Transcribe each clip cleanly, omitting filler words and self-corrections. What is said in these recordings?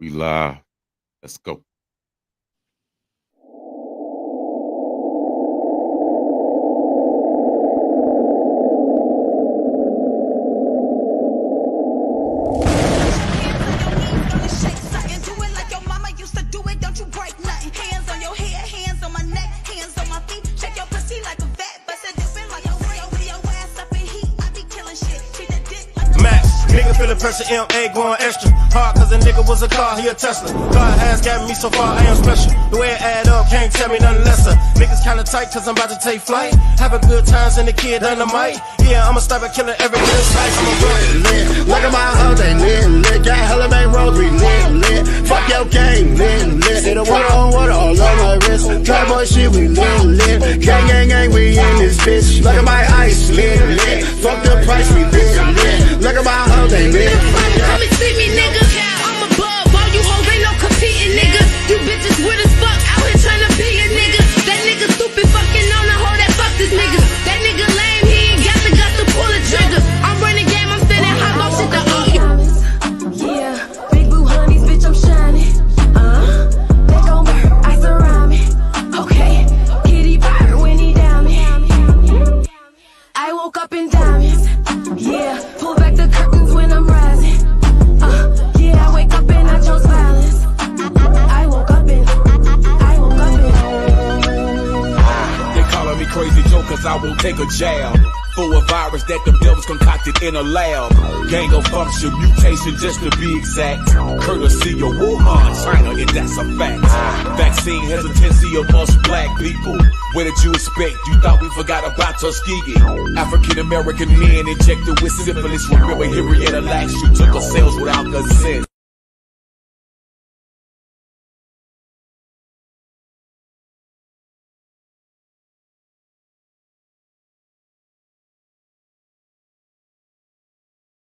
We live. Let's go. Nigga feel the pressure, MA going extra hard, cause a nigga was a car, he a Tesla. God has got me so far, I am special. The way it add up, can't tell me nothing lesser. Niggas kinda tight, cause I'm about to take flight. Having good times and the kid dynamite. Yeah, I'ma start by killing every kid slice. I'm a lit. Look at my hoes, they lit. Got hella main roads, we lit. Fuck your gang, lit. See the water on water all on my wrist. Try boy shit, we lit. Gang, we in this bitch. Look at my ice, lit. Fuck the price, we lit. Look at my hoes, they lit. Come and see me, nigga. I'm above all you hoes, ain't no competing, nigga. You bitches weird as fuck, out here tryna be a nigga. That nigga stupid fucking on the hoe that fuck this nigga. That nigga lame, he ain't got the guts to pull a trigger. I'm running game, I'm standing hot, gon' shit the all you. Yeah, big blue honeys, bitch, I'm shining. They gon' burn, ice around me. Okay, kitty bird when he down me. I woke up in diamonds. Yeah, pull back the curtains when I'm rising. Yeah, I wake up and I chose violence. I woke up in. They calling me crazy Joe cause I won't take a jab. For a virus that the devils concocted in a lab. Gang of function, mutation just to be exact. Courtesy of Wuhan, China, and that's a fact. Vaccine hesitancy of us black people. What did you expect? You thought we forgot about Tuskegee? African American men injected with syphilis. Remember Henrietta Lacks, you took her cells without consent.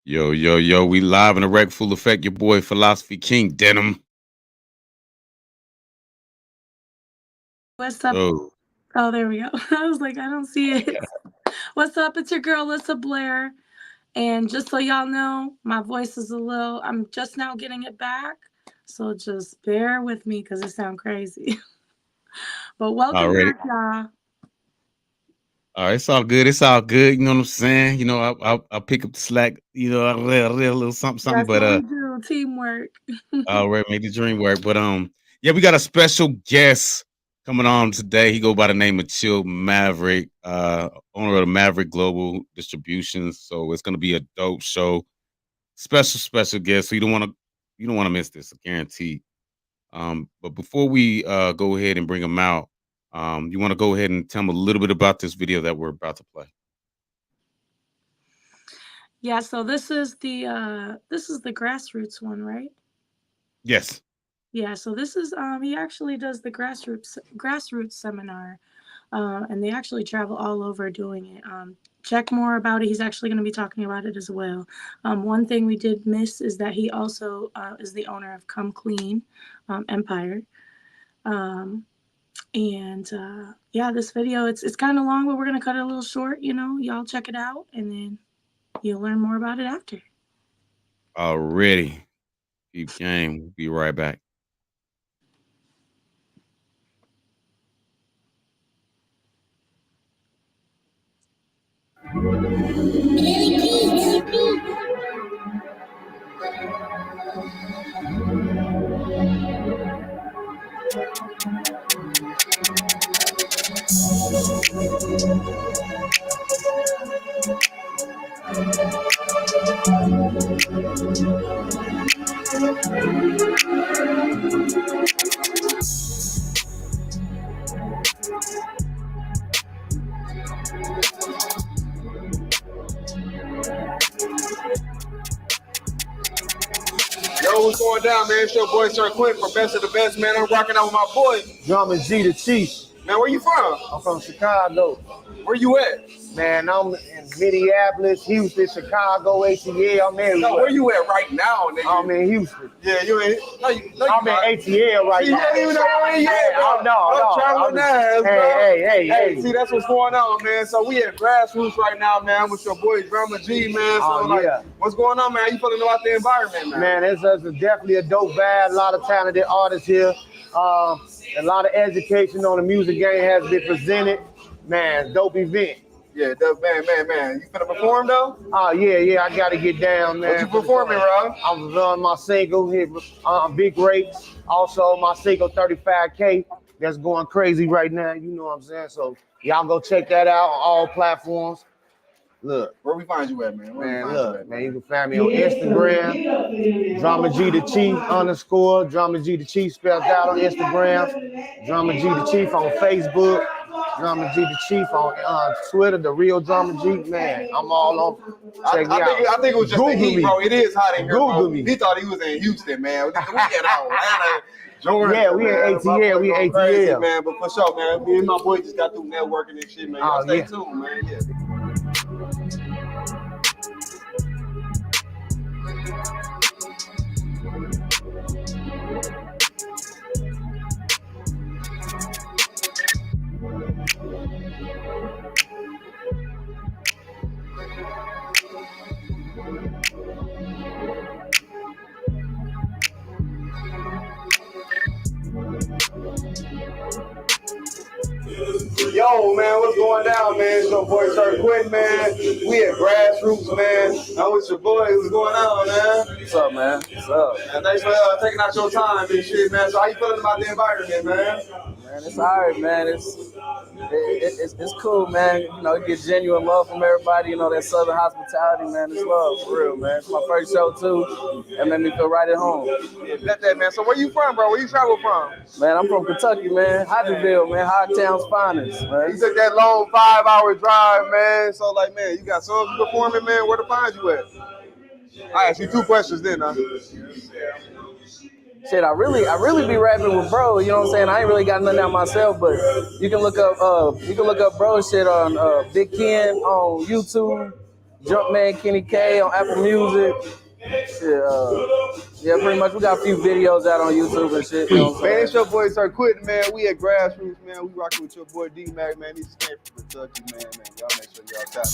Yo, we live in a wreck full effect. Your boy Philosophy King Denim. What's up? Oh, there we go. I was like, I don't see it. What's up? It's your girl, Lissa Blair. And just so y'all know, my voice is I'm just now getting it back. So just bear with me because it sounds crazy. But welcome back, y'all. all right, it's all good. It's all good. You know what I'm saying? You know, I'll pick up the slack. You know, I'll a little something. That's but what we do, teamwork. all right, make the dream work. But yeah, we got a special guest coming on today. He go by the name of Chill Maverick, owner of the Maverick Global Distributions. So it's gonna be a dope show. Special guest. So you don't want to miss this, I guarantee. But before we go ahead and bring him out, you want to go ahead and tell them a little bit about this video that we're about to play? Yeah, so this is the grassroots one, right? Yes. Yeah, so this is he actually does the grassroots seminar, and they actually travel all over doing it. Check more about it. He's actually going to be talking about it as well. One thing we did miss is that he also is the owner of Come Clean Empire. Yeah, this video, it's kind of long, but we're going to cut it a little short. You know, y'all check it out, and then you'll learn more about it after. Already. Keep game. We'll be right back. Yo, what's going down, man? It's your boy Sir Quint from Best of the Best, man. I'm rocking out with my boy Drama G the Chief. Man, where you from? I'm from Chicago. Where you at? Man, I'm in Minneapolis, Houston, Chicago, ATL. I'm everywhere. No, where you at right now, nigga? I'm in Houston. Yeah, you ain't. I'm in ATL right See, you now. don't even know where you at, bro. No. Traveling ass, bro. Hey. See, that's what's going on, man. So we at Grassroots right now, man, with your boy Drama G, man. So like, what's going on, man? How you feeling about the environment, man? Man, it's definitely a dope vibe. A lot of talented artists here. A lot of education on the music game has been presented. Man, dope event. Yeah, man. You finna perform though? Oh yeah, I gotta get down, man. What you performing, bro? I'm on my single here, Big Rates. Also my single 35K that's going crazy right now. You know what I'm saying? So y'all go check that out on all platforms. Look, where we find you at, man? You can find me on Instagram, Drama G the Chief _ Drama G the Chief spelled out on Instagram, Drama G the Chief on Facebook, Drama G the Chief on Twitter, the real Drama G. Man, I'm all on. Check me out. I think it was just Google the heat, me. bro. It is hot in here, Google bro. me. He thought he was in Houston, man. We in Atlanta. Georgia, yeah, we in ATL. We in ATL, man. But for sure, man. Me and my boy just got through networking and shit, man. Y'all stay tuned, man. Yeah. Yo, man, what's going down, man? It's your boy Sir Quinn, man. We at Grassroots, man. I'm with your boy. What's going on, man? What's up, man? What's up? And thanks for taking out your time and shit, man. So how you feeling about the environment, man? Man, it's all right, man. It's cool, man. You know, you get genuine love from everybody. You know, that Southern hospitality, man. It's love, for real, man. It's my first show, too. It made me feel right at home. Yeah, bet that, man. So where you from, bro? Where you travel from? Man, I'm from Kentucky, man. Hodgenville, man. Hogtown's finest, man. You took that long 5-hour drive, man. So, like, man, you got songs you performing, man. Where to find you at? I asked you 2 questions then, huh? Shit, I really be rapping with bro. You know what I'm saying? I ain't really got nothing out myself, but you can look up bro shit on Big Ken on YouTube, Jumpman Kenny K on Apple Music. Shit, yeah, pretty much. We got a few videos out on YouTube and shit. You know what I'm man, it's your boy Sir Quitting, man. We at Grassroots, man. We rocking with your boy D-Mac, man. He's came from Kentucky, man. Y'all make sure y'all tap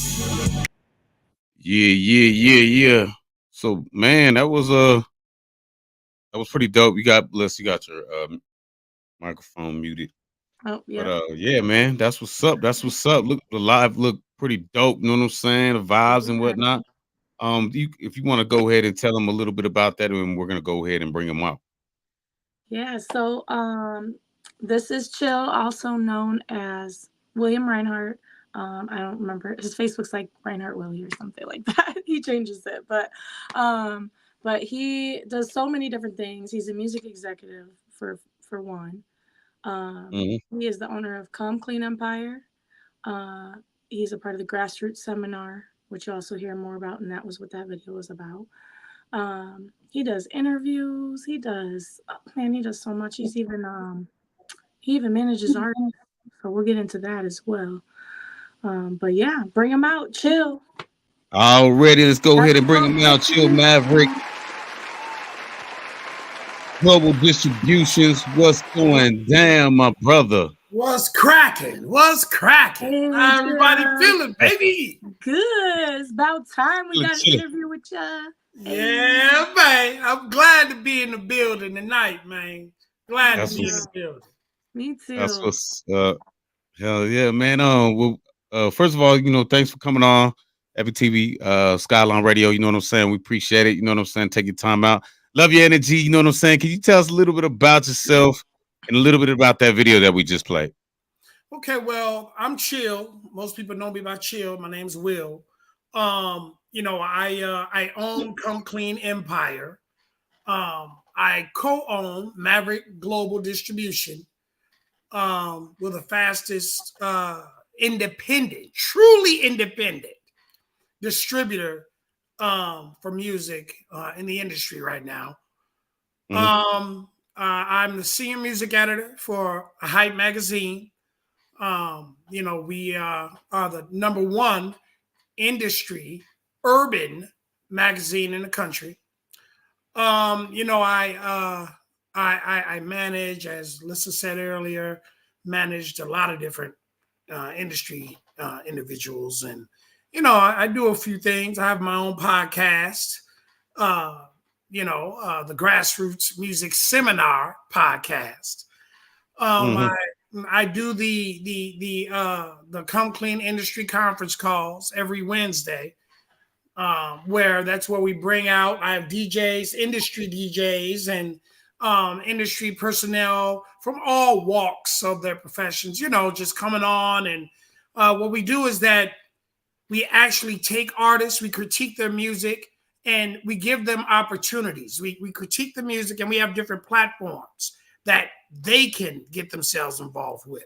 in. Yeah. So, man, that was pretty dope. You got your microphone muted. Oh, yeah. But yeah, man, that's what's up. Look, the live look pretty dope. You know what I'm saying? The vibes and whatnot. If you want to go ahead and tell them a little bit about that, and we're gonna go ahead and bring them out. Yeah. So, this is Chill, also known as William Reinhardt. I don't remember, his face looks like Reinhardt Willie or something like that. He changes it, but he does so many different things. He's a music executive for one. He is the owner of Come Clean Empire. He's a part of the Grassroots Seminar, which you also hear more about, and that was what that video was about. He does interviews. He does so much. He even manages art. So we'll get into that as well. But yeah, bring him out. Chill. Already, let's go ahead and bring him out. Chill Maverick. Global Distributions. What's going down, my brother? What's cracking? Hey, How everybody feeling, baby? Good. It's about time we got an interview with ya. Yeah, man. I'm glad to be in the building tonight, man. Glad to be in the building. Me too. That's what's hell yeah, man. First of all, thanks for coming on Epic TV, Skyline Radio. You know what I'm saying? We appreciate it. You know what I'm saying? Take your time out. Love your energy. You know what I'm saying? Can you tell us a little bit about yourself and a little bit about that video that we just played? Okay, well, I'm Chill. Most people know me by Chill. My name's Will. I own Come Clean Empire. I co-own Maverick Global Distribution. We're the fastest truly independent distributor for music in the industry right now. I'm the senior music editor for a Hype magazine. You know, we are the #1 industry urban magazine in the country. You know, I manage, as Lissa said earlier, managed a lot of different industry individuals, and you know, I do a few things. I have my own podcast. Uh, you know, the Grassroots Music Seminar podcast. Mhm. I do the Come Clean Industry Conference calls every Wednesday, where that's where we bring out. I have DJs, industry DJs, and industry personnel from all walks of their professions. You know, just coming on, and what we do is that we actually take artists, we critique their music, and we give them opportunities. We critique the music, and we have different platforms that they can get themselves involved with,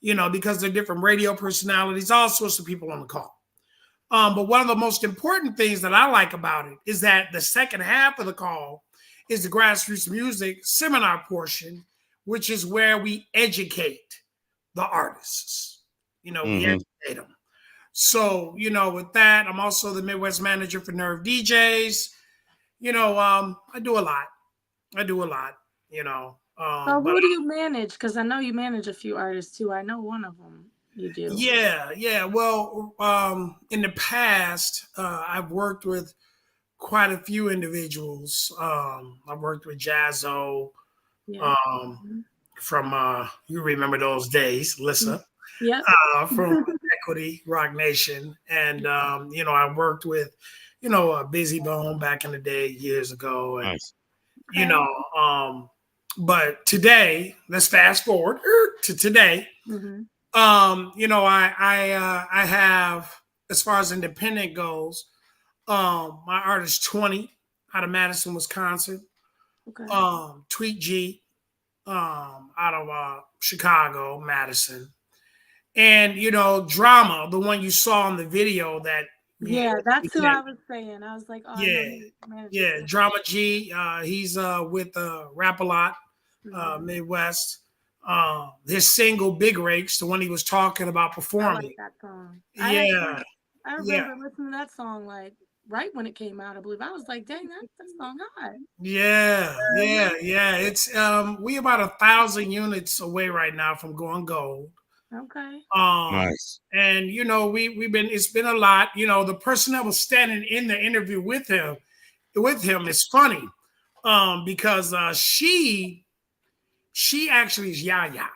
you know, because they're different radio personalities, all sorts of people on the call. But one of the most important things that I like about it is that the second half of the call is the Grassroots Music Seminar portion, which is where we educate the artists. You know, we Mhm. educate them. So, you know, with that, I'm also the Midwest manager for Nerve DJs. You know, I do a lot. I do a lot, you know. So But who do you manage? Because I know you manage a few artists too. I know one of them you do. yeah. Well, in the past, I've worked with quite a few individuals. I've worked with Jazzo, Yeah. um, from you remember those days, Lissa, Yep. from Equity Rock Nation, and you know, I worked with, you know, Busy Bone back in the day years ago, and Nice. you Okay. know, but today, let's fast forward to today. Mm-hmm. You know, I have, as far as independent goes, my artist 20 out of Madison, Wisconsin. Okay. Tweet G, out of Chicago, Madison. And you know, Drama, the one you saw in the video that me Yeah, and that's who TK, I was saying. I was like, oh, I know yeah, he manages yeah, him. Drama G. He's with Rap a Lot, Mhm. Midwest. His single Big Rakes, the one he was talking about I like performing. that song. Yeah, I yeah, remember listening to that song like right when it came out. I believe I was like, dang, that song hot. yeah. It's we about 1,000 units away right now from going gold. Okay. Um, Nice. and you know, we've been, it's been a lot. You know, the person that was standing in the interview with him is funny. Because she actually is Yaya.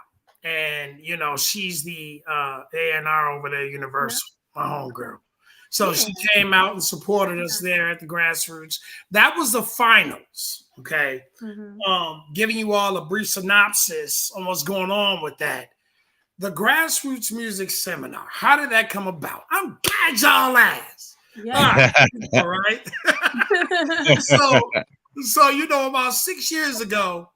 And you know, she's the A&R over there, Yeah. Universal, my homegirl. So Yeah. she came out and supported us there at the Grassroots. That was the finals. Okay. Mm-hmm. Giving you all a brief synopsis on what's going on with that. The Grassroots Music Seminar. How did that come about? I'm glad y'all asked. Yeah. All right. So you know, about 6 years ago,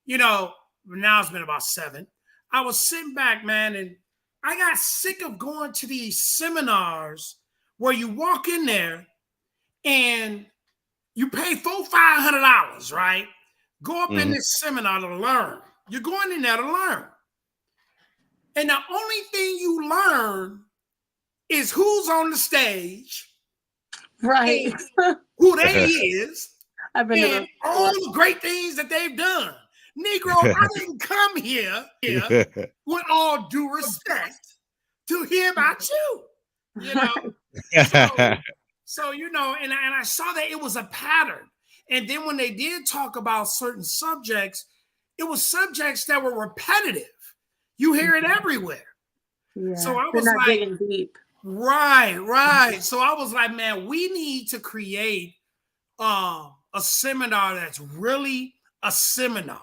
you know, now it's been about 7. I was sitting back, man, and I got sick of going to these seminars where you walk in there and you pay $400-$500, right? Go up in Mhm. this seminar to learn. You're going in there to learn. And the only thing you learn is who's on the stage Right. and who they is I've been to and those all before. the great things that they've done. Negro, I didn't come here with all due respect to hear about you. You know, so you know, and I saw that it was a pattern. And then when they did talk about certain subjects, it was subjects that were repetitive. You hear it everywhere. So Yeah. I They're was not like, digging deep. right. So I was like, man, we need to create a seminar that's really a seminar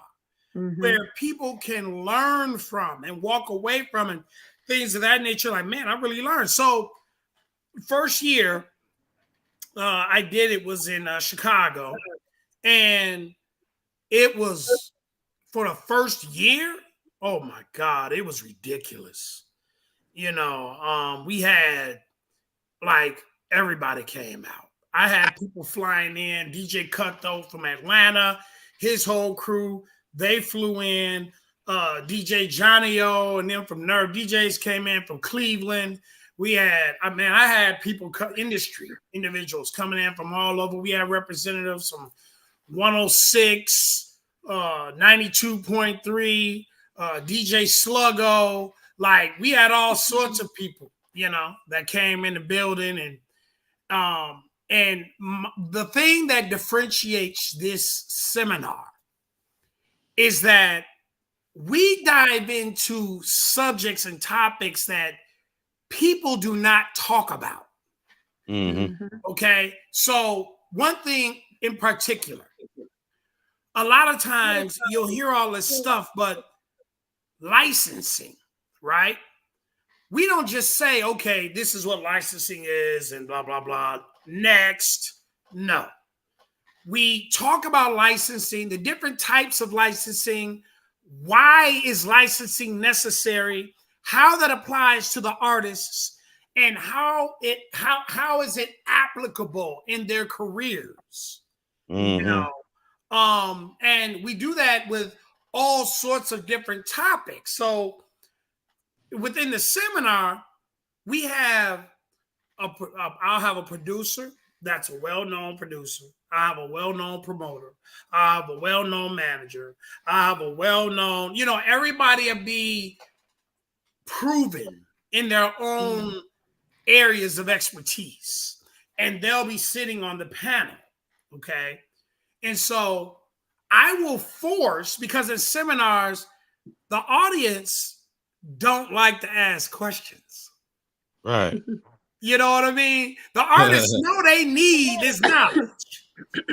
Mm-hmm. where people can learn from and walk away from and things of that nature. Like, man, I really learned. So first year I did it was in Chicago, and it was for the first year. Oh my God, it was ridiculous. You know, we had like everybody came out. I had people flying in, DJ Cutthroat from Atlanta, his whole crew, they flew in. DJ Johnny O, and then from Nerve DJs came in from Cleveland. We had, I had people, industry individuals coming in from all over. We had representatives from 106, 92.3, DJ Sluggo. Like, we had all sorts of people, that came in the building. And the thing that differentiates this seminar is that we dive into subjects and topics that people do not talk about. Mm-hmm. Okay. So one thing in particular, a lot of times you'll hear all this stuff, but licensing, right? We don't just say, okay, this is what licensing is and blah, blah, blah. Next. No. We talk about licensing, the different types of licensing, why is licensing necessary, how that applies to the artists, and how is it applicable in their careers. Mm-hmm. And we do that with all sorts of different topics. So within the seminar, we have I'll have a producer that's a well-known producer. I have a well-known promoter. I have a well-known manager. I have a well-known, everybody will be proven in their own areas of expertise. And they'll be sitting on the panel. Okay. And so I will force, because in seminars, the audience don't like to ask questions. Right. You know what I mean? The artists know they need this knowledge.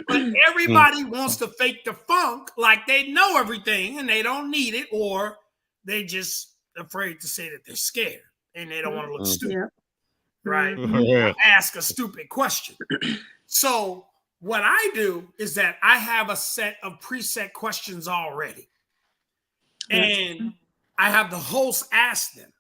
But everybody wants to fake the funk like they know everything and they don't need it, or they just afraid to say that they're scared and they don't want to look stupid. Right? Ask a stupid question. So what I do is that I have a set of preset questions already. And I have the host ask them.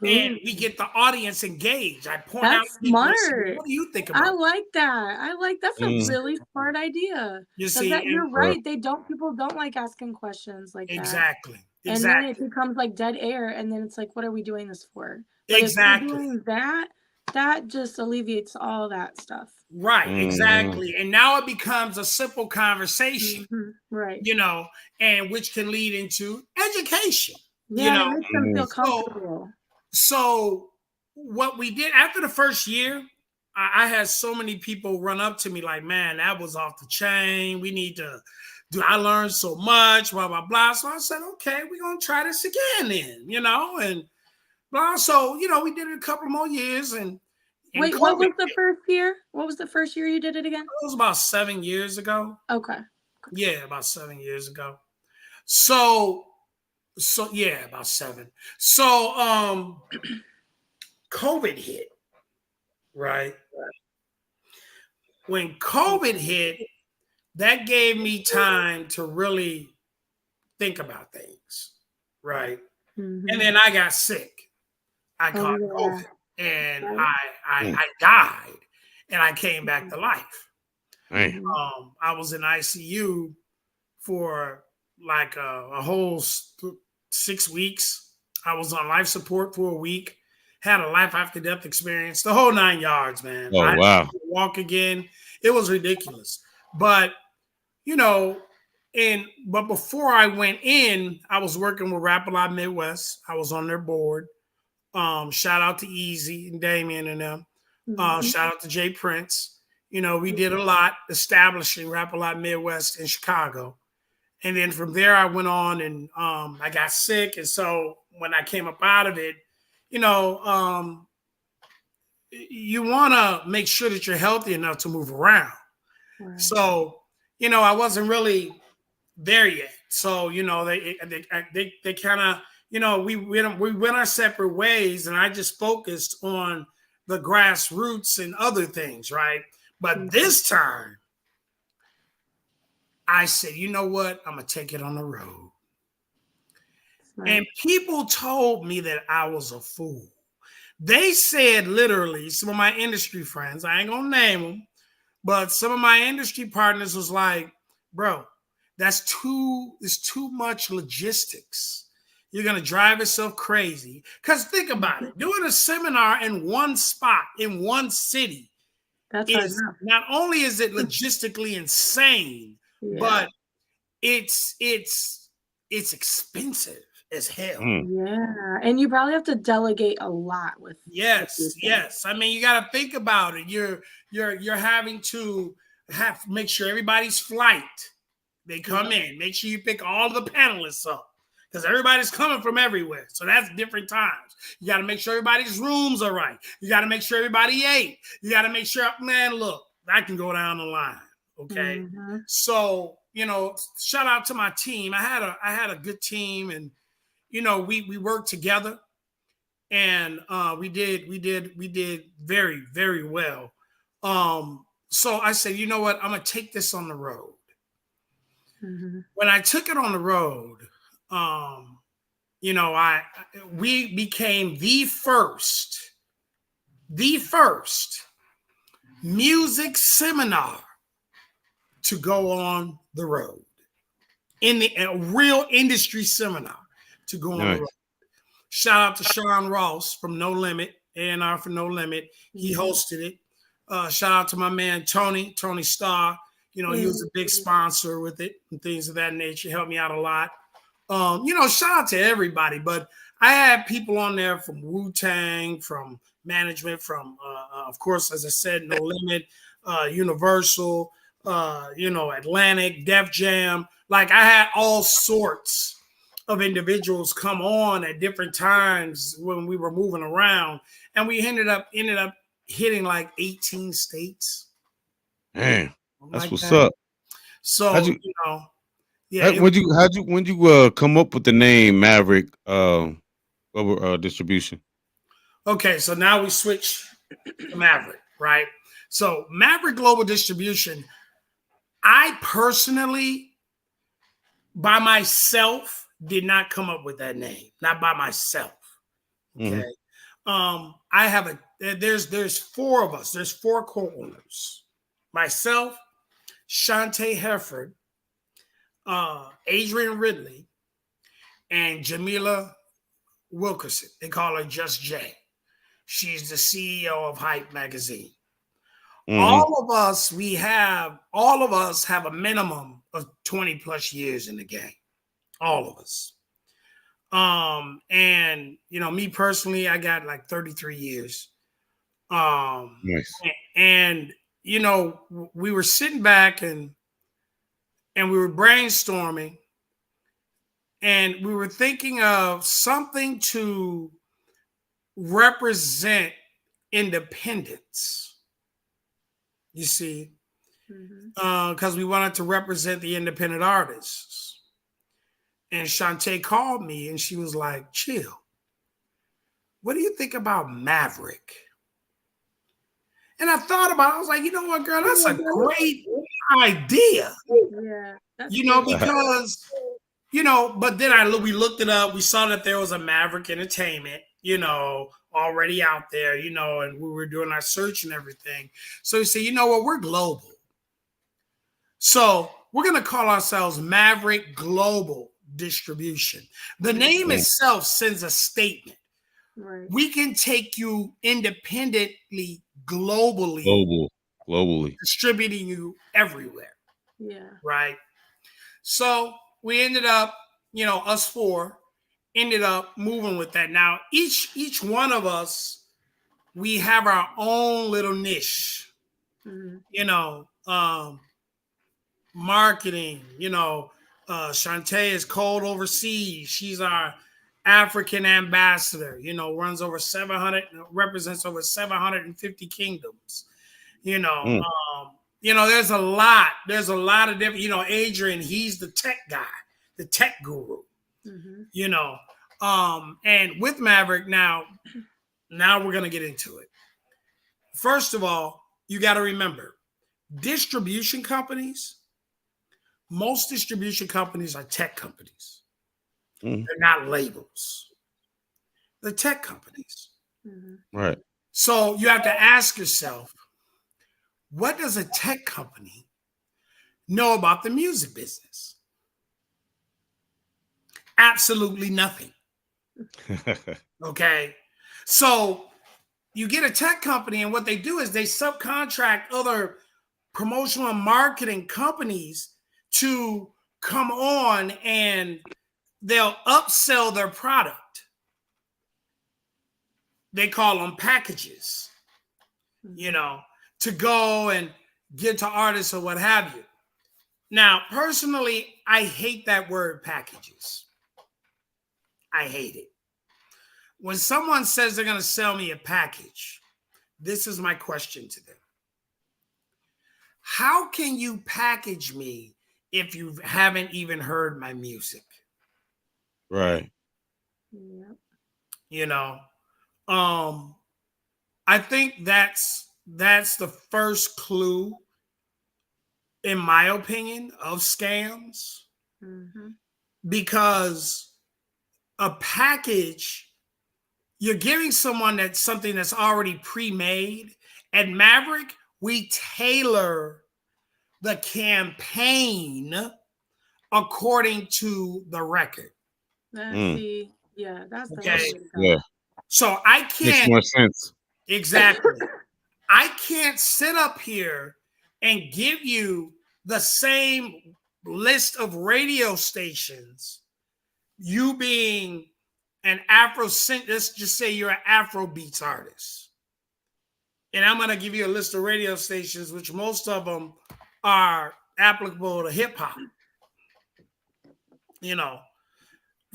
And we get the audience engaged. I point out people, smart. What do you think about I like that. That's a really smart idea. You see, you're right. People don't like asking questions like that. Exactly. And then it becomes like dead air, and then it's like, what are we doing this for? But exactly. If you're doing that just alleviates all that stuff. Right, exactly. And now it becomes a simple conversation. Right. And which can lead into education. Yeah, it makes them feel comfortable. So what we did after the first year, I had so many people run up to me like, man, that was off the chain. We need to I learned so much, blah, blah, blah. So I said, okay, we're going to try this again then, and blah. So, we did it a couple more years. And wait, what was the first year? What was the first year you did it again? It was about 7 years ago. Okay. Yeah, about 7 years ago. So yeah, about 7. So COVID hit, right? When COVID hit, that gave me time to really think about things, right? And then I got sick. I caught COVID, and I died, and I came back to life. I was in ICU for like a whole 6 weeks. I was on life support for a week, had a life after death experience, the whole 9 yards, man. Oh, wow. I had to walk again. It was ridiculous. But, but before I went in, I was working with Rap A Lot Midwest. I was on their board. Shout out to Easy and Damien and them. Shout out to Jay Prince. We did a lot establishing Rap A Lot Midwest in Chicago. And then from there, I went on and I got sick. And so when I came up out of it, you want to make sure that you're healthy enough to move around. Right. So, I wasn't really there yet. So, they kind of, we went our separate ways, and I just focused on the grassroots and other things, right? But this time, I said, you know what? I'm going to take it on the road. Right. And people told me that I was a fool. They said literally, some of my industry friends, I ain't going to name them, but some of my industry partners was like, bro, It's too much logistics. You're gonna drive yourself crazy. Because think about it, doing a seminar in one spot in one city That's hard is enough. not only is it logistically insane, Yeah. but it's expensive as hell. Yeah. And you probably have to delegate a lot with Yes, yes. I mean, you got to think about it. You're having to make sure everybody's flight. They come in. Make sure you pick all the panelists up because everybody's coming from everywhere. So that's different times. You got to make sure everybody's rooms are right. You got to make sure everybody ate. You got to make sure, man, look, I can go down the line. Okay. So, you know, shout out to my team. I had a good team, and you know, we worked together, and we did very, very well. So I said, you know what, I'm gonna take this on the road. When I took it on the road, you know, we became the first music seminar to go on the road, in a real industry seminar to go on the road. Shout out to Sean Ross from No Limit, A&R for No Limit. He hosted it. Shout out to my man Tony Starr. You know, he was a big sponsor with it and things of that nature. Helped me out a lot. You know, shout out to everybody. But I had people on there from Wu-Tang, from management, from, of course, as I said, No Limit, Universal, you know, Atlantic, Def Jam. Like, I had all sorts of individuals come on at different times when we were moving around, and we ended up hitting like 18 states. Man, that's like what's that. up. So How'd you, you know, yeah. when you come up with the name Maverick distribution? Okay, so now we switch to Maverick, right? So Maverick Global Distribution, I personally, by myself, did not come up with that name. Not by myself. Okay. I have there's four of us. There's four co-owners. Myself, Shantae Hereford, Adrian Ridley, and Jamila Wilkerson. They call her Just J. She's the CEO of Hype Magazine. All of us have a minimum of 20 plus years in the game. All of us. And you know, me personally, I got like 33 years. Nice. And you know, we were sitting back and we were brainstorming, and we were thinking of something to represent independence. You see, because we wanted to represent the independent artists. And Shantae called me and she was like, chill. What do you think about Maverick? And I thought about it. I was like, you know what, girl, that's a great idea. Yeah. You know, because, you know, but then we looked it up. We saw that there was a Maverick Entertainment, you know, already out there, you know, and we were doing our search and everything. So we said, you know what, we're global. So we're going to call ourselves Maverick Global Distribution. The name itself sends a statement. Right. We can take you independently, globally, distributing you everywhere. Yeah. Right. So we ended up, you know, us four ended up moving with that. Now, each one of us, we have our own little niche. You know, marketing, you know, Shantae is called overseas. She's our African ambassador, you know, represents over 750 kingdoms. You know, there's a lot of different, you know, Adrian, he's the tech guy, the tech guru, you know, and with Maverick now we're going to get into it. First of all, you got to remember distribution companies. Most distribution companies are tech companies. They're not labels. They're tech companies. Right. So you have to ask yourself, what does a tech company know about the music business? absolutely nothing. Okay. So you get a tech company, and what they do is they subcontract other promotional and marketing companies to come on, and they'll upsell their product. They call them packages, you know, to go and get to artists or what have you. Now, personally, I hate that word packages. I hate it. When someone says they're going to sell me a package, this is my question to them. How can you package me if you haven't even heard my music? Right. Yeah. You know, I think that's the first clue, in my opinion, of scams. Mm-hmm. Because a package, you're giving someone that's something that's already pre-made. At Maverick, we tailor the campaign according to the record. See, yeah, that's the Okay. only way to go. Yeah. So I Makes can't more sense. exactly. I can't sit up here and give you the same list of radio stations, you being an let's just say you're an Afro beats artist. And I'm going to give you a list of radio stations, which most of them are applicable to hip hop. You know,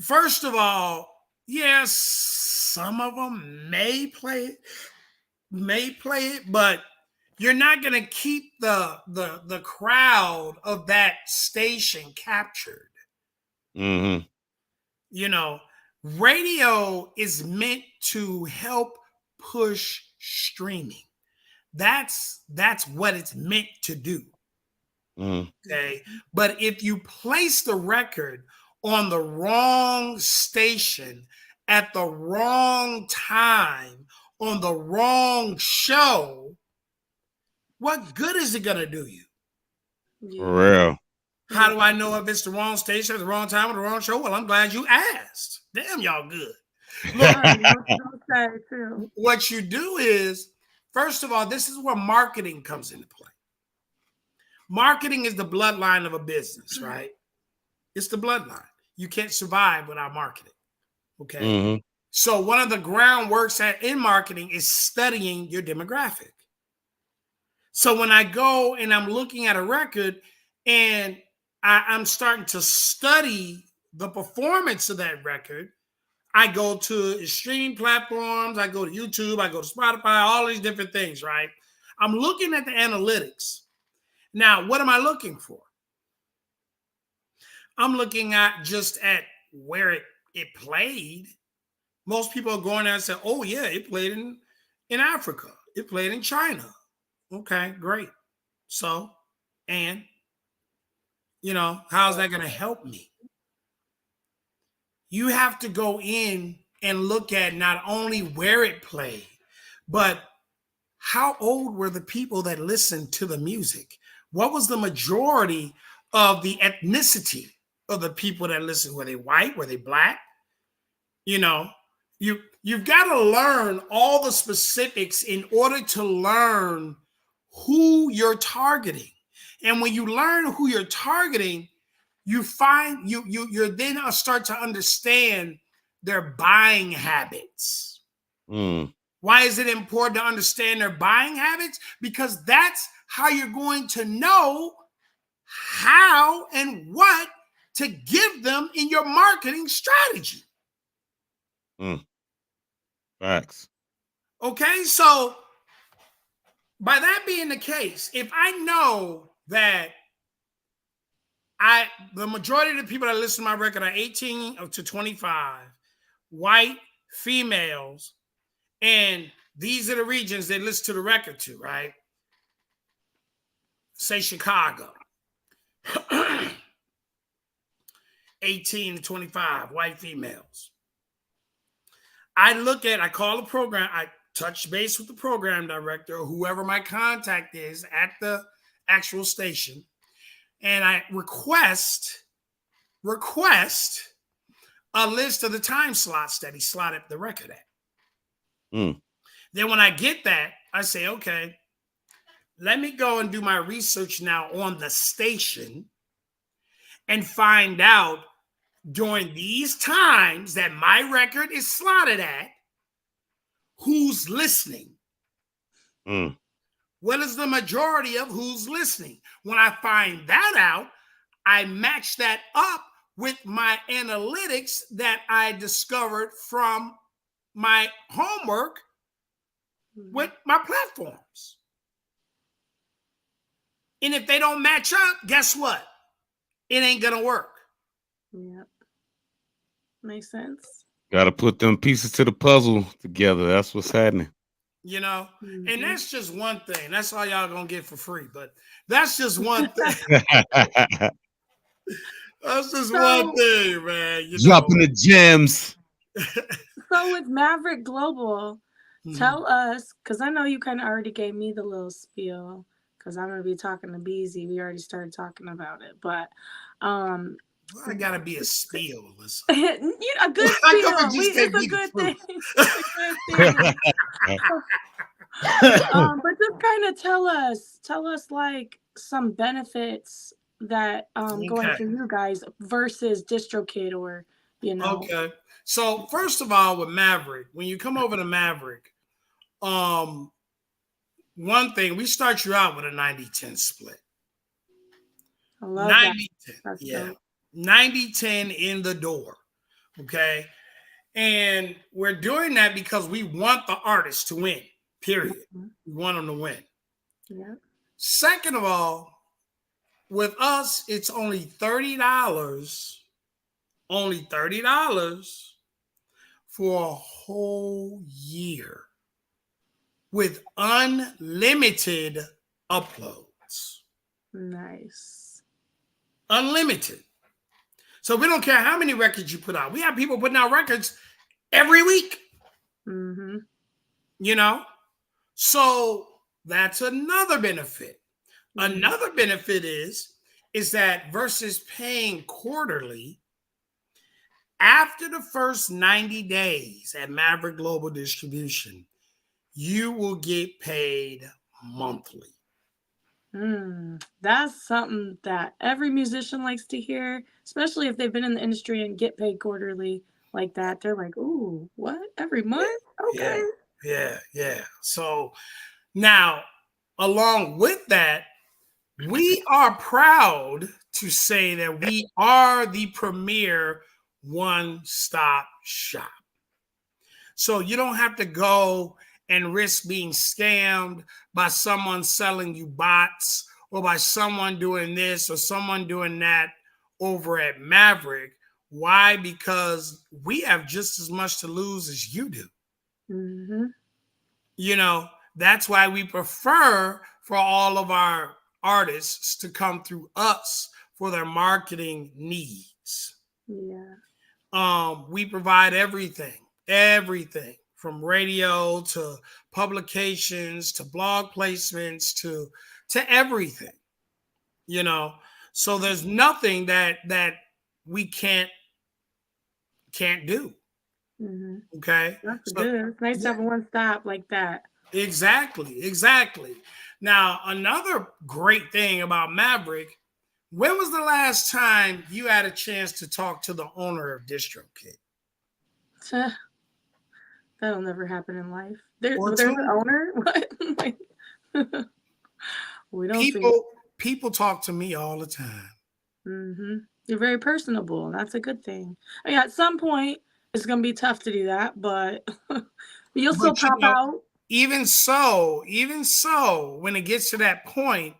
first of all, yes, some of them may play it, but you're not going to keep the crowd of that station captured. Mm-hmm. You know, radio is meant to help push streaming. That's what it's meant to do. Mm-hmm. Okay. But if you place the record on the wrong station at the wrong time on the wrong show, what good is it going to do you? For real. How do I know if it's the wrong station at the wrong time or the wrong show? Well, I'm glad you asked. Damn, y'all good. Look, what you do is, first of all, this is where marketing comes into play. Marketing is the bloodline of a business, right? It's the bloodline. You can't survive without marketing. Okay. Mm-hmm. So one of the groundworks in marketing is studying your demographic. So when I go and I'm looking at a record and I'm starting to study the performance of that record, I go to streaming platforms, I go to YouTube, I go to Spotify, all these different things, right? I'm looking at the analytics. Now, what am I looking for? I'm looking at just at where it played. Most people are going there and say, oh, yeah, it played in Africa. It played in China. Okay, great. So, and, you know, how's that going to help me? You have to go in and look at not only where it played, but how old were the people that listened to the music? What was the majority of the ethnicity of the people that listened? Were they white? Were they black? You know, you've got to learn all the specifics in order to learn who you're targeting. And when you learn who you're targeting, you find you're then start to understand their buying habits. Mm. Why is it important to understand their buying habits? Because that's how you're going to know how and what to give them in your marketing strategy. Mm. Facts. Okay, so by that being the case, if I know that the majority of the people that listen to my record are 18 to 25, white, females, and these are the regions they listen to the record to, right? Say Chicago. 18 to 25, white females. I call the program, I touch base with the program director or whoever my contact is at the actual station, and I request a list of the time slots that he slotted the record at. Mm. Then when I get that, I say, okay, let me go and do my research now on the station and find out during these times that my record is slotted at, who's listening. Mm. What is the majority of who's listening? When I find that out, I match that up with my analytics that I discovered from my homework with my platforms. And if they don't match up, guess what? It ain't gonna work. Yep. Makes sense. Got to put them pieces to the puzzle together. That's what's happening. You know, Mhm. and that's just one thing. That's all y'all gonna get for free, but that's just one thing. That's just one thing, man. You Dropping know. the gems. So with Maverick Global, Mhm. tell us, because I know you kind of already gave me the little spiel, because I'm gonna be talking to Beezy. We already started talking about it, but I gotta be a spiel. Listen. you know, a good How come spiel. it just can't It's be a the good truth? thing. It's a good thing. But just kind of tell us like some benefits that going Okay. through you guys versus DistroKid, or you know. Okay. So first of all, with Maverick, when you come over to Maverick, one thing, we start you out with a 90-10 split. I love that. 90-10. That's Yeah. dope. 90-10 in the door. Okay. And we're doing that because we want the artist to win, period. Mhm. We want them to win. Yeah. Second of all, with us, it's only $30. Only $30 for a whole year with unlimited uploads. Nice. Unlimited. So we don't care how many records you put out. We have people putting out records every week. Mm-hmm. You know? So that's another benefit. Mm-hmm. Another benefit is that versus paying quarterly, after the first 90 days at Maverick Global Distribution, you will get paid monthly. That's something that every musician likes to hear, especially if they've been in the industry and get paid quarterly like that. They're like, ooh, what? Every month? Okay. Yeah. So now, along with that, we are proud to say that we are the premier one-stop shop. So you don't have to go and risk being scammed by someone selling you bots or by someone doing this or someone doing that over at Maverick. Why? Because we have just as much to lose as you do. Mm-hmm. You know, that's why we prefer for all of our artists to come through us for their marketing needs. Yeah. We provide everything from radio to publications to blog placements to everything, you know. So there's nothing that we can't do. Mm-hmm. Okay, That's so good. It's nice to have one stop like that. Exactly. Now, another great thing about Maverick, when was the last time you had a chance to talk to the owner of DistroKid? That'll never happen in life. There's Or an two? owner? What? We don't see. People talk to me all the time. Mm-hmm. You're very personable. That's a good thing. I mean, at some point, it's gonna be tough to do that, but you'll still But you pop know, out. even so, when it gets to that point,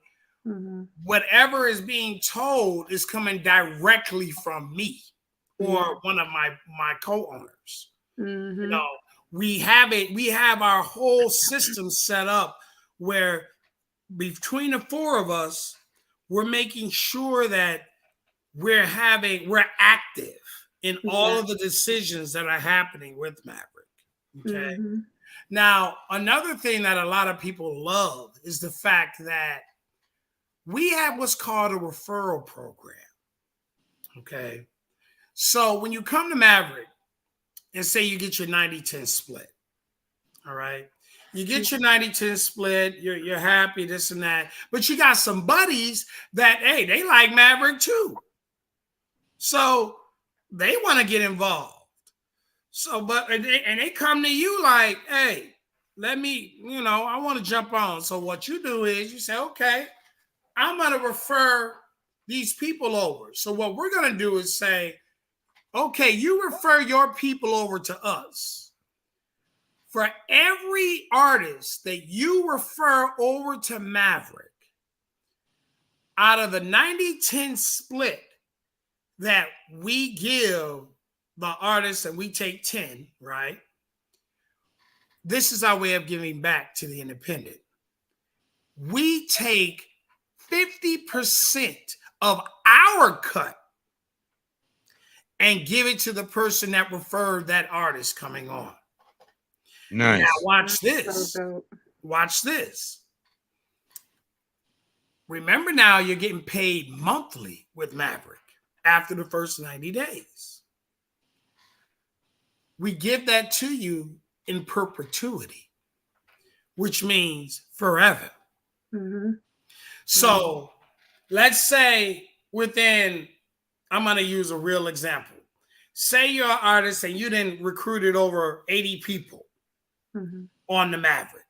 Mm-hmm. whatever is being told is coming directly from me or one of my co-owners. Mm-hmm. You know, we have our whole system set up where between the four of us, we're making sure that we're active in all of the decisions that are happening with Maverick. Okay. Mm-hmm. Now, another thing that a lot of people love is the fact that we have what's called a referral program. Okay. So when you come to Maverick and say you get your 90-10 split, all right? You get your 90-10 split, you're happy, this and that. But you got some buddies that, hey, they like Maverick too. So they want to get involved. So, but and they come to you like, hey, let me, I want to jump on. So what you do is you say, okay, I'm going to refer these people over. So what we're going to do is say, okay, you refer your people over to us. For every artist that you refer over to Maverick, out of the 90-10 split that we give the artist and we take 10, right? This is our way of giving back to the independent. We take 50% of our cut and give it to the person that referred that artist coming on. Nice. Now watch this. So dope. Watch this. Remember now you're getting paid monthly with Maverick after the first 90 days. We give that to you in perpetuity, which means forever. Mm-hmm. So let's say within, I'm going to use a real example. Say you're an artist and you didn't recruited over 80 people on the Maverick.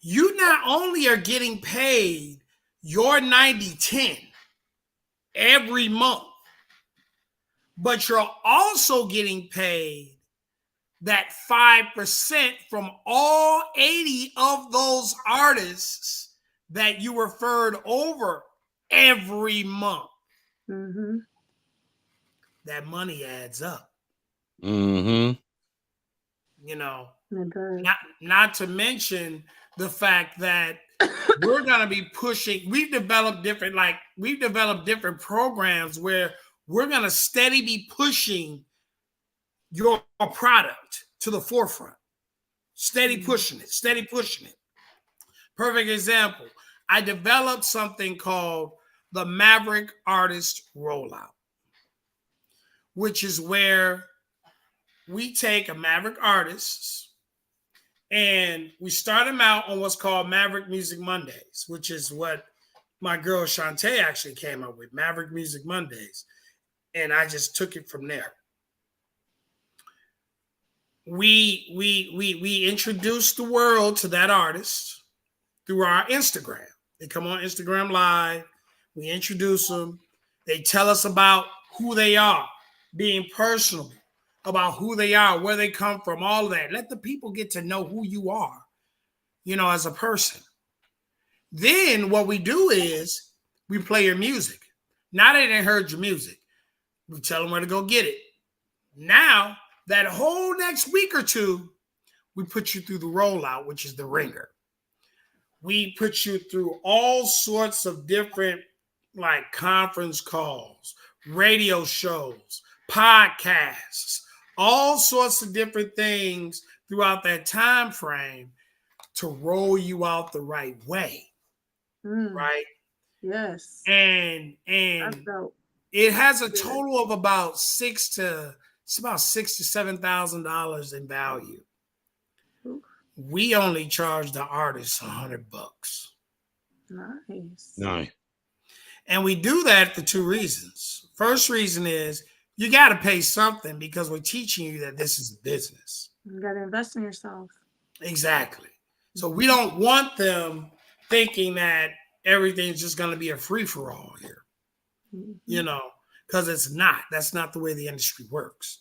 You not only are getting paid your 90-10 every month, but you're also getting paid that 5% from all 80 of those artists that you referred over every month. Mm-hmm. That money adds up. Mm-hmm. It does. Not to mention the fact that we're going to be pushing, we've developed different programs where we're going to steady be pushing your product to the forefront. Steady pushing it. Perfect example. I developed something called the Maverick Artist Rollout, which is where we take a Maverick artist and we start them out on what's called Maverick Music Mondays, which is what my girl Shantae actually came up with, Maverick Music Mondays. And I just took it from there. We introduce the world to that artist through our Instagram. They come on Instagram Live. We introduce them. They tell us about who they are, being personable, about who they are, where they come from, all of that. Let the people get to know who you are, as a person. Then what we do is we play your music. Now they didn't heard your music. We tell them where to go get it. Now, that whole next week or two, we put you through the rollout, which is the ringer. We put you through all sorts of different conference calls, radio shows, podcasts, all sorts of different things throughout that time frame to roll you out the right way. Right? Yes. And it has a total of about $6,000 to $7,000 in value. We only charge the artist $100. Nice. And we do that for two reasons. First reason is you got to pay something because we're teaching you that this is a business. You got to invest in yourself. Exactly. So we don't want them thinking that everything's just going to be a free-for-all here, because it's not. That's not the way the industry works.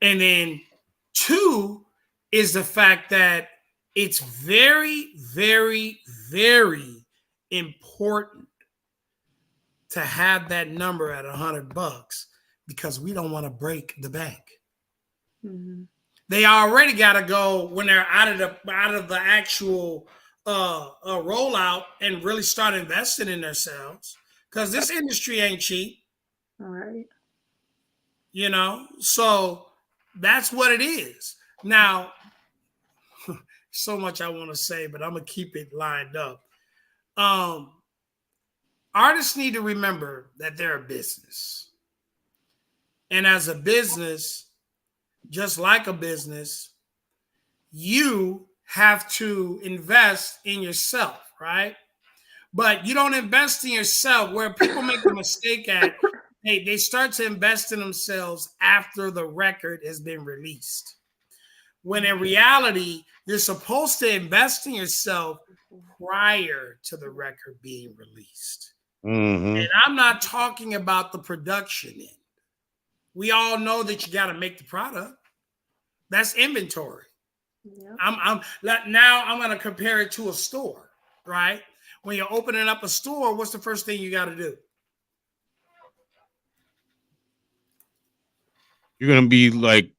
And then two is the fact that it's very, very, very important to have that number at $100 because we don't want to break the bank. They already got to go when they're out of the actual rollout and really start investing in themselves because this industry ain't cheap. All right. So that's what it is. Now, so much I want to say, but I'm going to keep it lined up. Artists need to remember that they're a business. And as a business, just like a business, you have to invest in yourself, right? But you don't invest in yourself. Where people make the mistake at, they start to invest in themselves after the record has been released. When in reality, you're supposed to invest in yourself prior to the record being released. Mm-hmm. And I'm not talking about the production end. We all know that you got to make the product. That's inventory. Yep. Now I'm going to compare it to a store, right? When you're opening up a store, what's the first thing you got to do? You're gonna be like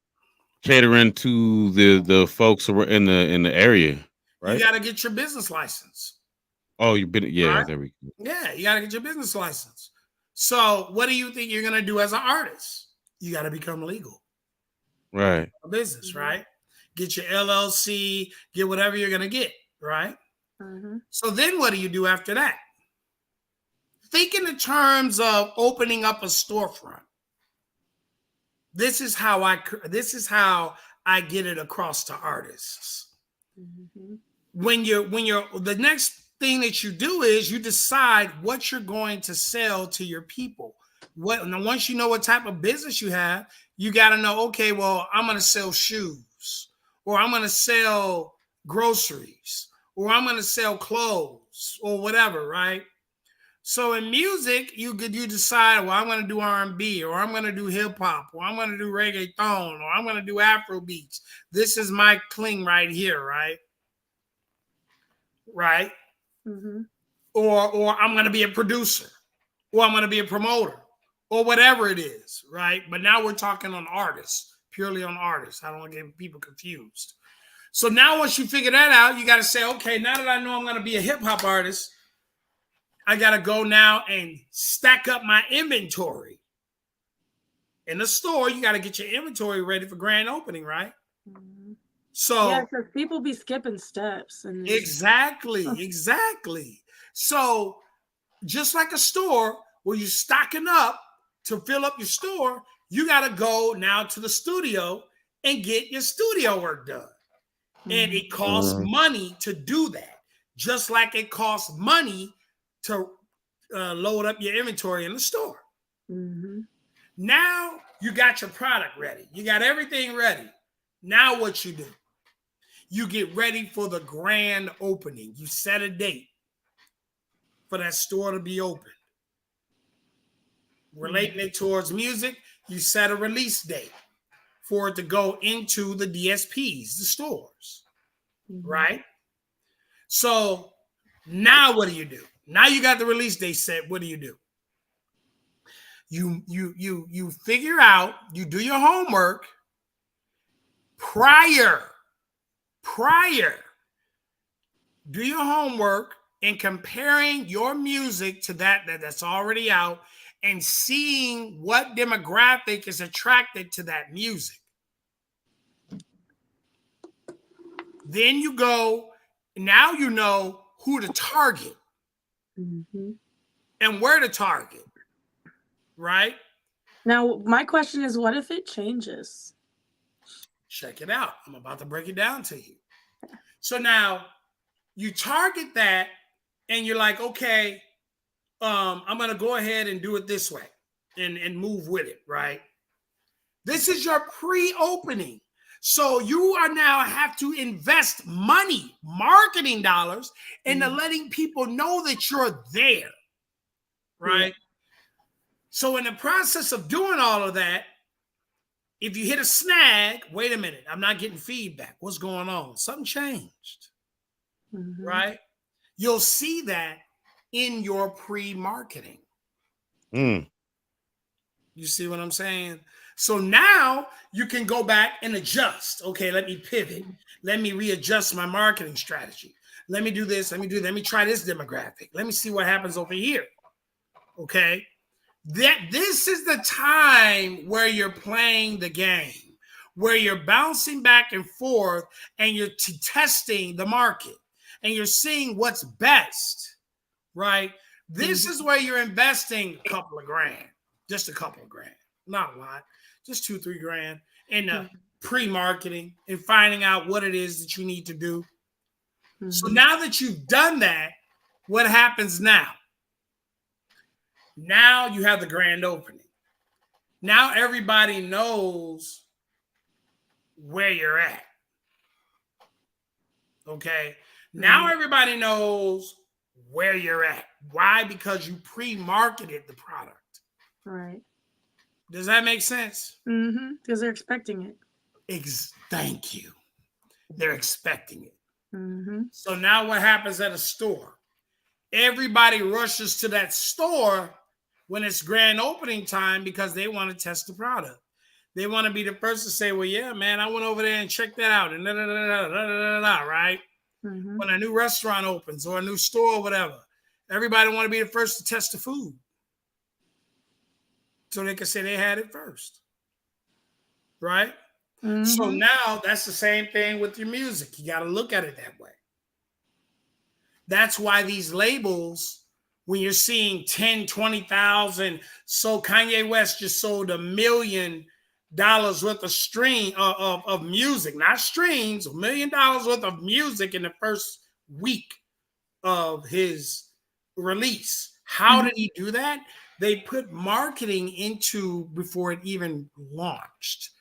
catering to the folks in the area, right? You got to get your business license. Oh, you've been Right? there we go. Yeah, you got to get your business license. So what do you think you're going to do as an artist? You got to become legal. Right. A business, right? Get your LLC, get whatever you're going to get, right? Mm-hmm. So then what do you do after that? Think in the terms of opening up a storefront. This is how I get it across to artists. Mm-hmm. When you're the next thing that you do is you decide what you're going to sell to your people. Once you know what type of business you have, you got to know, okay, well, I'm going to sell shoes, or I'm going to sell groceries, or I'm going to sell clothes, or whatever, right? So in music, you decide, well, I'm going to do R&B, or I'm going to do hip hop, or I'm going to do reggaeton, or I'm going to do Afro beats. This is my cling right here, right? Right? Mm-hmm. Or I'm going to be a producer, or I'm going to be a promoter, or whatever it is, right? But now we're talking on artists, purely on artists. I don't want to get people confused. So now once you figure that out, you got to say, okay, now that I know I'm going to be a hip hop artist, I got to go now and stack up my inventory. In the store, you got to get your inventory ready for grand opening, right? Mm-hmm. So yeah, because people be skipping steps. And exactly. So just like a store where you're stocking up to fill up your store, you got to go now to the studio and get your studio work done. Mm-hmm. And it costs money to do that, just like it costs money to load up your inventory in the store. Mm-hmm. Now you got your product ready. You got everything ready. Now what you do? You get ready for the grand opening. You set a date for that store to be open. Relating it towards music, you set a release date for it to go into the DSPs, the stores, right? So now what do? Now you got the release date set. What do? You figure out, you do your homework prior. Do your homework in comparing your music to that's already out and seeing what demographic is attracted to that music. Then you go, now you know who to target and where to target, right? Now, my question is, what if it changes? Check it out. I'm about to break it down to you. So now you target that and you're like, okay, I'm going to go ahead and do it this way and move with it, right? This is your pre-opening. So you are now have to invest money, marketing dollars, into letting people know that you're there, right? Yeah. So in the process of doing all of that, if you hit a snag, wait a minute, I'm not getting feedback. What's going on? Something changed, right? You'll see that in your pre-marketing. You see what I'm saying? So now you can go back and adjust. Okay, let me pivot. Let me readjust my marketing strategy. Let me do this. Let me try this demographic. Let me see what happens over here. Okay. This is the time where you're playing the game, where you're bouncing back and forth and you're testing the market and you're seeing what's best, right? This is where you're investing a couple of grand, just a couple of grand. not a lot, just 2-3 grand in Mhm. pre-marketing and finding out what it is that you need to do. So Mhm. now that you've done that, what happens now? Now you have the grand opening. Now everybody knows where you're at. Okay. Now Mhm. everybody knows where you're at. Why? Because you pre-marketed the product. Right. Does that make sense? Because they're expecting it. Thank you. They're expecting it. Mm-hmm. So now what happens at a store? Everybody rushes to that store when it's grand opening time because they want to test the product. They want to be the first to say, well, yeah, man, I went over there and checked that out. And right? Mm-hmm. When a new restaurant opens or a new store or whatever, everybody want to be the first to test the food. So they can say they had it first. Right? Mm-hmm. So now that's the same thing with your music. You got to look at it that way. That's why these labels, when you're seeing 10, 20,000, so Kanye West just sold $1 million worth of stream of music, not streams, $1 million worth of music in the first week of his release. How did he do that? They put marketing into before it even launched.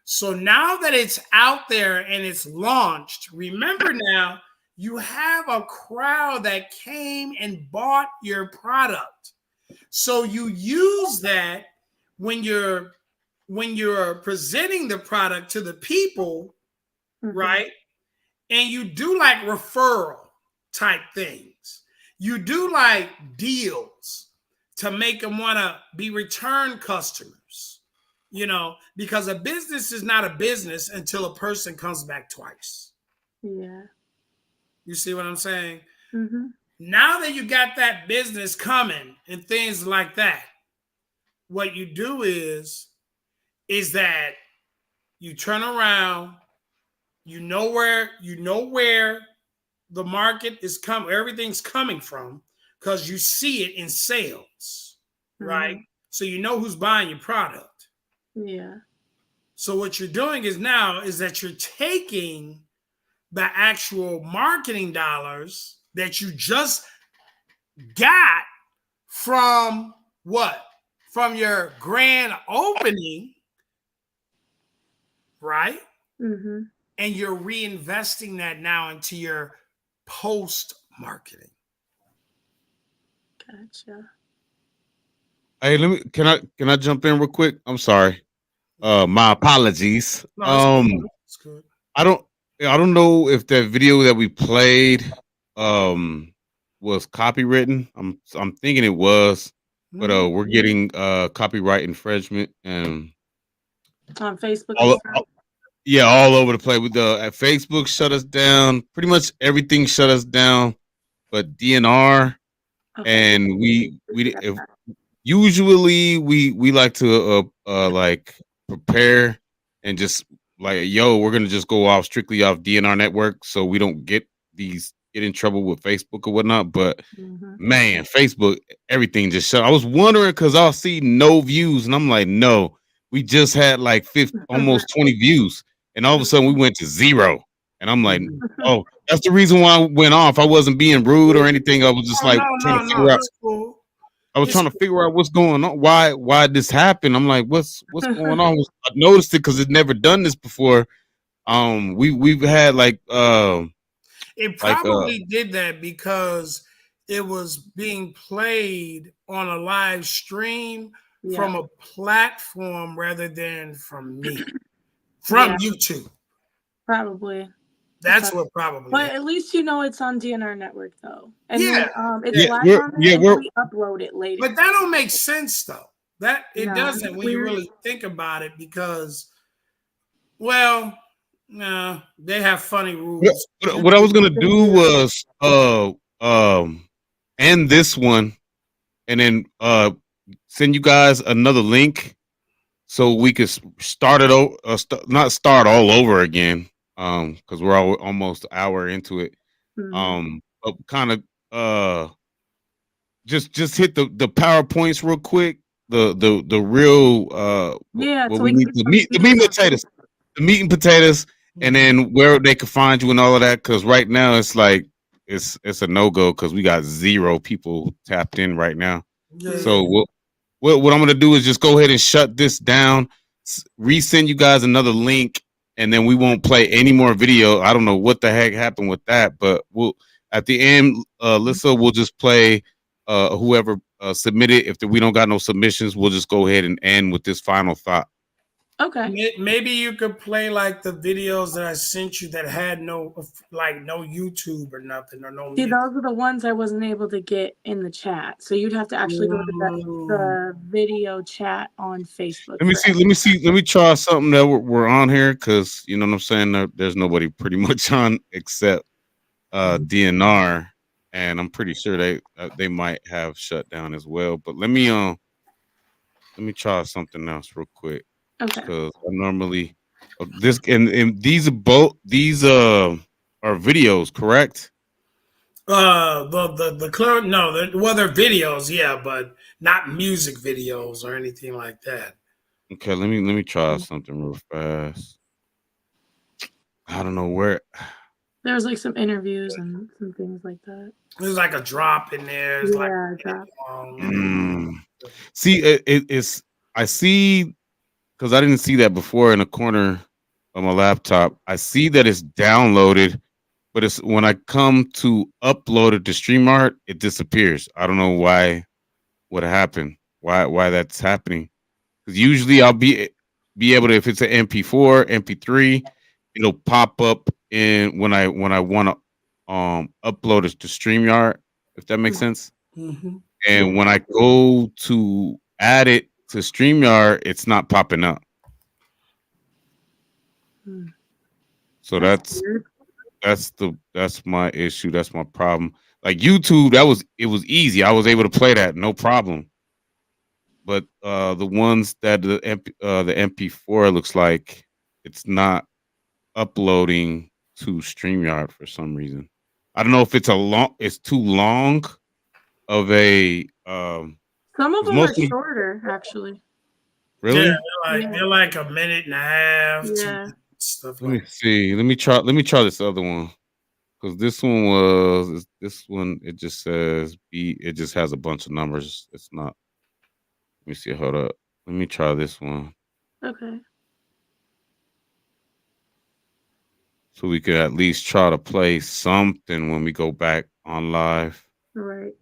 So now that it's out there and it's launched, remember now, you have a crowd that came and bought your product. So you use that when you're presenting the product to the people, right? And you do like referral type things. You do like deals to make them want to be return customers, because a business is not a business until a person comes back twice. Yeah. You see what I'm saying? Mm-hmm. Now that you got that business coming and things like that, what you do is that you turn around, you know where the market is coming, everything's coming from, because you see it in sales, right? So you know who's buying your product. Yeah. So what you're doing is that you're taking the actual marketing dollars that you just got from what? From your grand opening, right? Mm-hmm. And you're reinvesting that now into your post marketing. Gotcha. Hey, can I jump in real quick? I'm sorry. My apologies. No, it's good. It's good. I don't know if that video that we played was copywritten. I'm thinking it was, but we're getting copyright infringement and On Facebook. yeah, all over the place. With at Facebook shut us down. Pretty much everything shut us down, but DNR. Okay. And usually we like to like prepare and just like, yo, we're gonna just go off strictly off DNR network so we don't get in trouble with Facebook or whatnot. But man, Facebook, everything just shut. I was wondering because I'll see no views and I'm like, no, we just had like almost 20 views, and all of a sudden we went to 0. And I'm like, oh, that's the reason why I went off. I wasn't being rude or anything. I was just like trying to figure out. It's cool. I was trying to figure out what's going on. Why this happened? I'm like, what's going on? I noticed it because it's never done this before. We've had like it probably did that because it was being played on a live stream from a platform rather than from me, from YouTube. Probably. That's what probably. But at least it's on DNR network though, and then, it's live on there. We upload it later. But that don't make sense though. That it doesn't when you really think about it, because, well, no, they have funny rules. What I was gonna do was end this one and then send you guys another link so we could start it not start all over again, because we're almost an hour into it. But kind of just hit the PowerPoints real quick the real Yeah, what so we we can need get the some meat and views on potatoes, the meat and potatoes, and then where they can find you and all of that. Because right now it's like it's a no go because we got 0 people tapped in right now. Yeah. So what I'm gonna do is just go ahead and shut this down, resend you guys another link, and then we won't play any more video. I don't know what the heck happened with that, but we'll at the end, Lissa, we'll just play whoever submitted. If we don't got no submissions, we'll just go ahead and end with this final thought. Okay. Maybe you could play like the videos that I sent you that had no YouTube or nothing or no See, music. those are the ones I wasn't able to get in the chat. So you'd have to actually go to the video chat on Facebook. Let me see. Let me see. Let me try something that we're on here because you know what I'm saying. There's nobody pretty much on except DNR, and I'm pretty sure they might have shut down as well. But let me try something else real quick Okay. because I normally this and these are both these are videos, correct? The current no, they're videos, yeah, but not music videos or anything like that. Okay, let me try something real fast. I don't know where. There was like some interviews and some things like that. There's like a drop in there. It's like Yeah, drop. See, it's I see because I didn't see that before in the corner of my laptop. I see that it's downloaded, but it's when I come to upload it to StreamYard, it disappears. I don't know why. What happened? Why that's happening? Because usually I'll be able to if it's an MP4, MP3, it'll pop up in when I want to upload it to StreamYard. If that makes sense. Mm-hmm. And when I go to add it to StreamYard, it's not popping up. So that's my issue. That's my problem. Like YouTube, it was easy. I was able to play that no problem. But the ones that the MP4 looks like it's not uploading to StreamYard for some reason. I don't know if it's too long of a Some of it's them are mostly shorter, actually. Yeah, really. they're like a minute and a half, Yeah. stuff Let like me see. Let me try this other one. Because this one it just says B it just has a bunch of numbers. It's not let me see, hold up. Let me try this one. Okay. So we could at least try to play something when we go back on live. Right.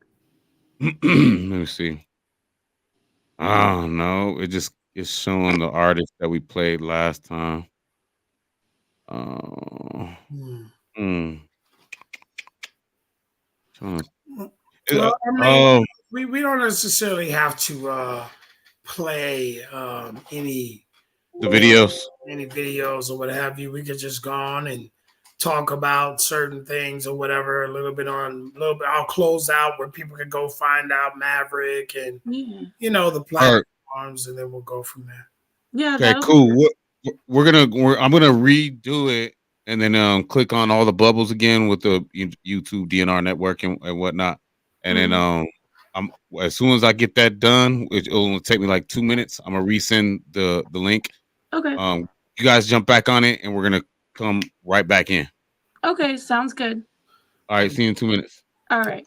Let me see. Oh no, it's showing the artist that we played last time. Uh, hmm. Trying to- Well, I mean, oh, we don't necessarily have to play the videos. any videos or what have you. We could just go on and talk about certain things or whatever. A little bit. I'll close out where people can go find out Maverick and the All right. platforms, and then we'll go from there. Yeah, Okay, that'll cool. I'm gonna redo it and then click on all the bubbles again with the YouTube DNR network and whatnot. And then I'm as soon as I get that done, which it'll only take me like 2 minutes, I'm gonna resend the link. Okay. You guys jump back on it and we're gonna come right back in. Okay, sounds good. All right, see you in 2 minutes. All right.